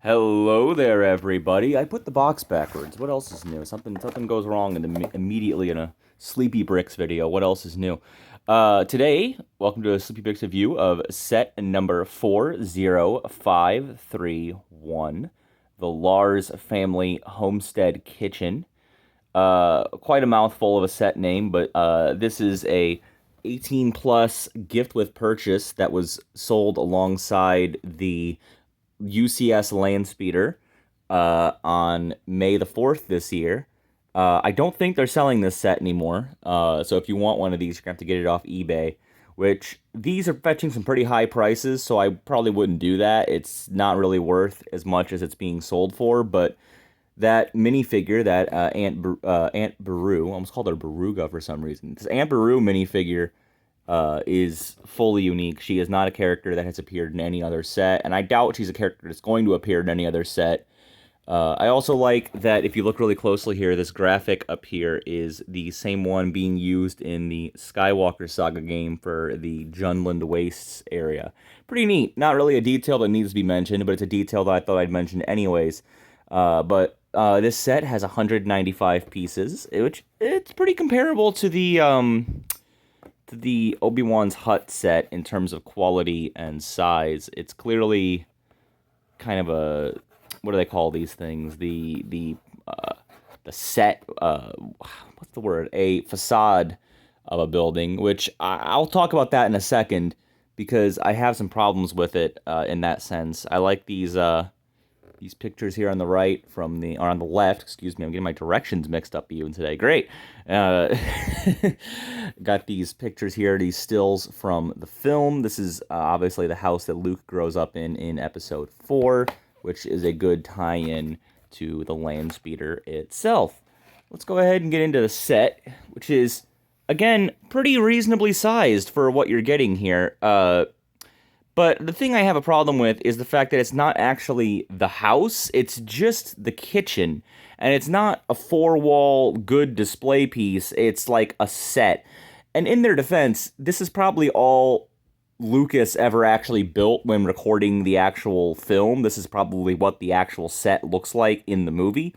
Hello there, everybody. I put the box backwards. What else is new? Something goes wrong immediately in a SleepyBricks video. What else is new? Today, welcome to a SleepyBricks review of set number 40531, the Lars family Homestead kitchen. Quite a mouthful of a set name, but this is a 18 plus gift with purchase that was sold alongside the UCS Landspeeder on May the 4th this year. I don't think they're selling this set anymore, so if you want one of these, you're going to have to get it off eBay, which these are fetching some pretty high prices, so I probably wouldn't do that. It's not really worth as much as it's being sold for, but that minifigure, that Aunt Beru, I almost called her Beruga for some reason. This Aunt Beru minifigure is fully unique. She is not a character that has appeared in any other set, and I doubt she's a character that's going to appear in any other set. I also like that if you look really closely here, this graphic up here is the same one being used in the Skywalker Saga game for the Junland Wastes area. Pretty neat. Not really a detail that needs to be mentioned, but it's a detail that I thought I'd mention anyways. But this set has 195 pieces, which it's pretty comparable to the Obi-Wan's Hut set in terms of quality and size. It's clearly kind of a, what do they call these things? The set, what's the word? A facade of a building, which I'll talk about that in a second because I have some problems with it in that sense. I like these pictures here on the right or on the left, excuse me, I'm getting my directions mixed up even today. Great. Got these pictures here, these stills from the film. This is obviously the house that Luke grows up in episode 4, which is a good tie-in to the Landspeeder itself. Let's go ahead and get into the set, which is, again, pretty reasonably sized for what you're getting here. But the thing I have a problem with is the fact that it's not actually the house, it's just the kitchen. And it's not a four-wall good display piece, it's like a set. And in their defense, this is probably all Lucas ever actually built when recording the actual film. This is probably what the actual set looks like in the movie,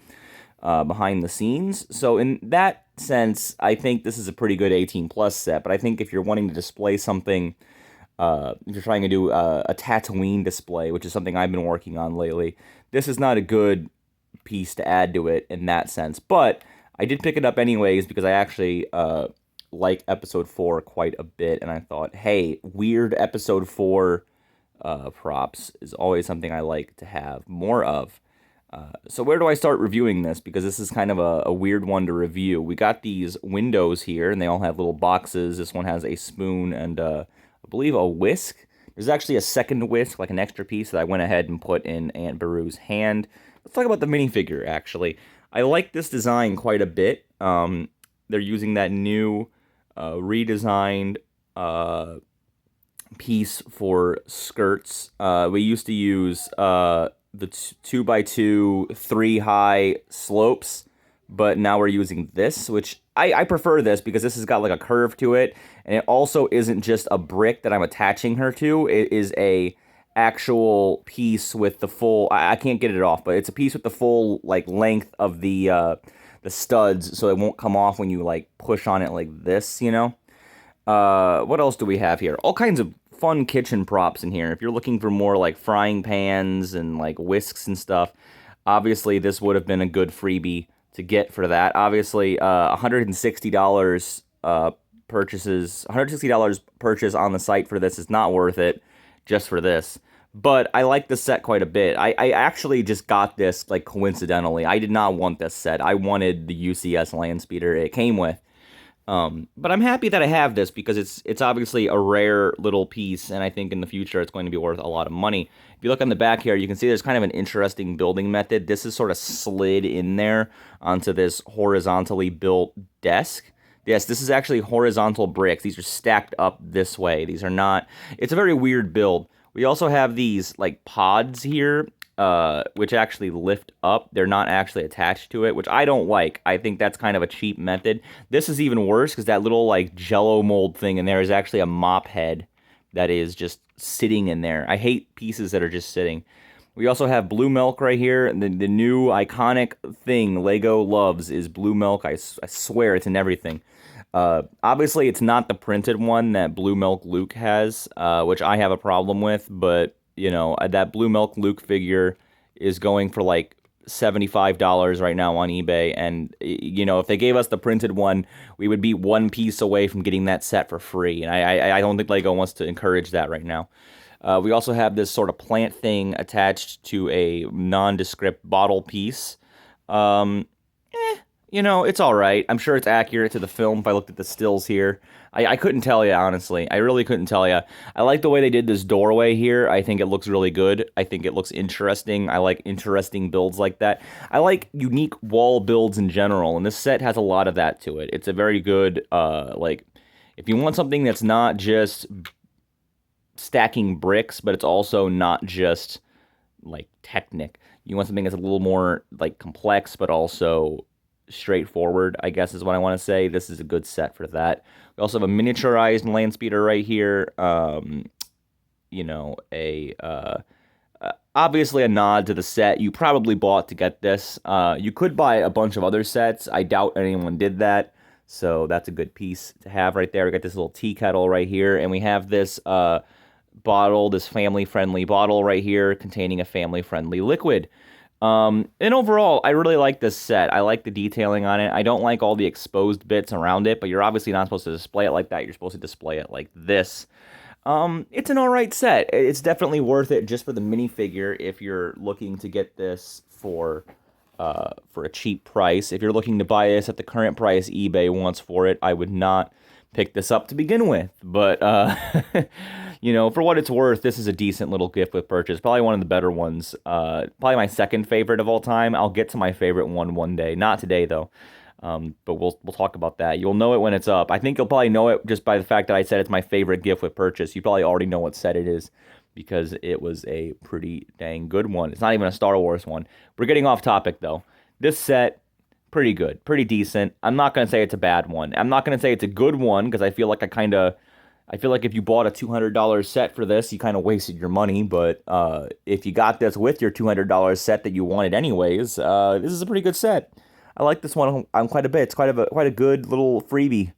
behind the scenes. So in that sense, I think this is a pretty good 18-plus set. But I think if you're wanting to display something, if you're trying to do a Tatooine display, which is something I've been working on lately, this is not a good piece to add to it in that sense. But I did pick it up anyways because I actually like episode 4 quite a bit, and I thought, hey, weird episode 4 props is always something I like to have more of. So where do I start reviewing this? Because this is kind of a weird one to review. We got these windows here, and they all have little boxes. This one has a spoon and I believe a whisk. There's actually a second whisk, like an extra piece that I went ahead and put in Aunt Beru's hand. Let's talk about the minifigure, actually. I like this design quite a bit. They're using that new redesigned piece for skirts. We used to use the 2x2 3-high slopes, but now we're using this, which I prefer this because this has got like a curve to it, and it also isn't just a brick that I'm attaching her to. It is a actual piece with the full, I can't get it off, but it's a piece with the full like length of the studs, so it won't come off when you like push on it like this, you know? What else do we have here? All kinds of fun kitchen props in here. If you're looking for more like frying pans and like whisks and stuff, obviously this would have been a good freebie to get for that. Obviously, $160 $160 purchase on the site for this is not worth it just for this. But I like the set quite a bit. I actually just got this like coincidentally. I did not want this set. I wanted the UCS Landspeeder it came with. But I'm happy that I have this because it's obviously a rare little piece, and I think in the future it's going to be worth a lot of money. If you look on the back here, you can see there's kind of an interesting building method. This is sort of slid in there onto this horizontally built desk. Yes, this is actually horizontal bricks. These are stacked up this way. These are not... It's a very weird build. We also have these, like, pods here, which actually lift up. They're not actually attached to it, which I don't like. I think that's kind of a cheap method. This is even worse, because that little, like, Jell-O mold thing in there is actually a mop head that is just sitting in there. I hate pieces that are just sitting. We also have blue milk right here. The new iconic thing Lego loves is blue milk. I swear it's in everything. Obviously, it's not the printed one that blue milk Luke has, which I have a problem with. But you know, that blue milk Luke figure is going for like $75 right now on eBay. And you know, if they gave us the printed one, we would be one piece away from getting that set for free. And I don't think Lego wants to encourage that right now. We also have this sort of plant thing attached to a nondescript bottle piece. Um, you know, it's all right. I'm sure it's accurate to the film if I looked at the stills here. I couldn't tell you, honestly. I really couldn't tell you. I like the way they did this doorway here. I think it looks really good. I think it looks interesting. I like interesting builds like that. I like unique wall builds in general, and this set has a lot of that to it. It's a very good, like, if you want something that's not just stacking bricks, but it's also not just like Technic. You want something that's a little more like complex, but also straightforward, I guess is what I want to say. This is a good set for that. We also have a miniaturized Landspeeder right here. You know, obviously a nod to the set you probably bought to get this. You could buy a bunch of other sets. I doubt anyone did that. So that's a good piece to have right there. We got this little tea kettle right here, and we have this bottle, this family-friendly bottle right here containing a family-friendly liquid. And overall, I really like this set. I like the detailing on it. I don't like all the exposed bits around it, but you're obviously not supposed to display it like that. You're supposed to display it like this. It's an alright set. It's definitely worth it just for the minifigure if you're looking to get this for a cheap price. If you're looking to buy this at the current price eBay wants for it, I would not pick this up to begin with. But, you know, for what it's worth, this is a decent little gift with purchase. Probably one of the better ones. Probably my second favorite of all time. I'll get to my favorite one day. Not today, though. But we'll talk about that. You'll know it when it's up. I think you'll probably know it just by the fact that I said it's my favorite gift with purchase. You probably already know what set it is because it was a pretty dang good one. It's not even a Star Wars one. We're getting off topic, though. This set, pretty good, pretty decent. I'm not going to say it's a bad one. I'm not going to say it's a good one because I feel like I feel like if you bought a $200 set for this, you kind of wasted your money. But if you got this with your $200 set that you wanted anyways, this is a pretty good set. I like this one quite a bit. It's quite a good little freebie.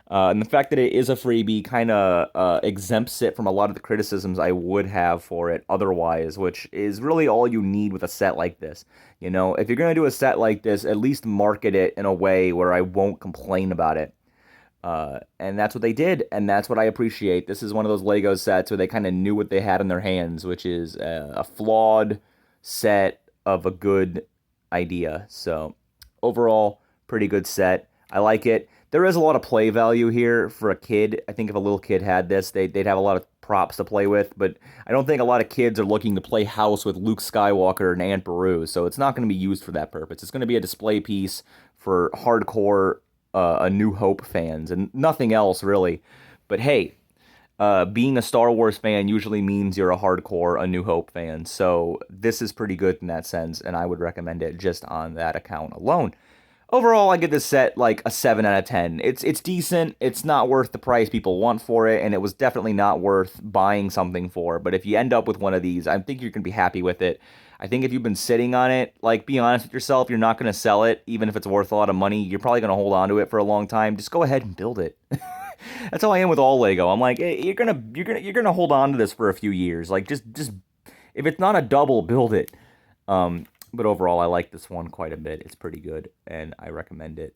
And the fact that it is a freebie kind of exempts it from a lot of the criticisms I would have for it otherwise, which is really all you need with a set like this. You know, if you're going to do a set like this, at least market it in a way where I won't complain about it. And that's what they did, and that's what I appreciate. This is one of those Lego sets where they kind of knew what they had in their hands, which is a flawed set of a good idea. So, overall, pretty good set. I like it. There is a lot of play value here for a kid. I think if a little kid had this, they'd have a lot of props to play with, but I don't think a lot of kids are looking to play house with Luke Skywalker and Aunt Beru, so it's not going to be used for that purpose. It's going to be a display piece for hardcore A New Hope fans and nothing else really. But hey, being a Star Wars fan usually means you're a hardcore A New Hope fan, so this is pretty good in that sense, and I would recommend it just on that account alone. Overall, I give this set like a 7 out of 10. It's decent. It's not worth the price people want for it, and it was definitely not worth buying something for. But if you end up with one of these, I think you're going to be happy with it. I think if you've been sitting on it, like, be honest with yourself, you're not going to sell it, even if it's worth a lot of money. You're probably going to hold on to it for a long time. Just go ahead and build it. That's how I am with all Lego. I'm like, hey, you're gonna hold on to this for a few years. Like, just if it's not a double, build it. But overall, I like this one quite a bit. It's pretty good, and I recommend it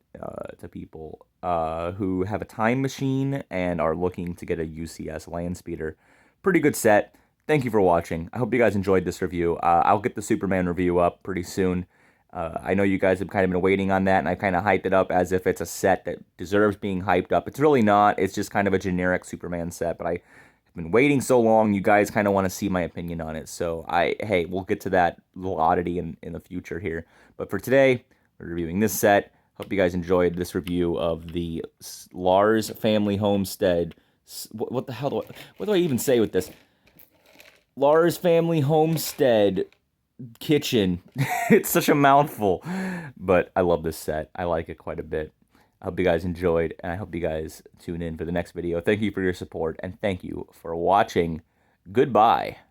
to people who have a time machine and are looking to get a UCS Landspeeder. Pretty good set. Thank you for watching. I hope you guys enjoyed this review. I'll get the Superman review up pretty soon. I know you guys have kind of been waiting on that, and I kind of hyped it up as if it's a set that deserves being hyped up. It's really not. It's just kind of a generic Superman set, but I been waiting so long, you guys kind of want to see my opinion on it. So hey, we'll get to that little oddity in the future here. But for today, we're reviewing this set. Hope you guys enjoyed this review of the Lars family homestead. What the hell what do I even say with this? Lars family homestead kitchen. It's such a mouthful, but I love this set. I like it quite a bit. I hope you guys enjoyed, and I hope you guys tune in for the next video. Thank you for your support, and thank you for watching. Goodbye.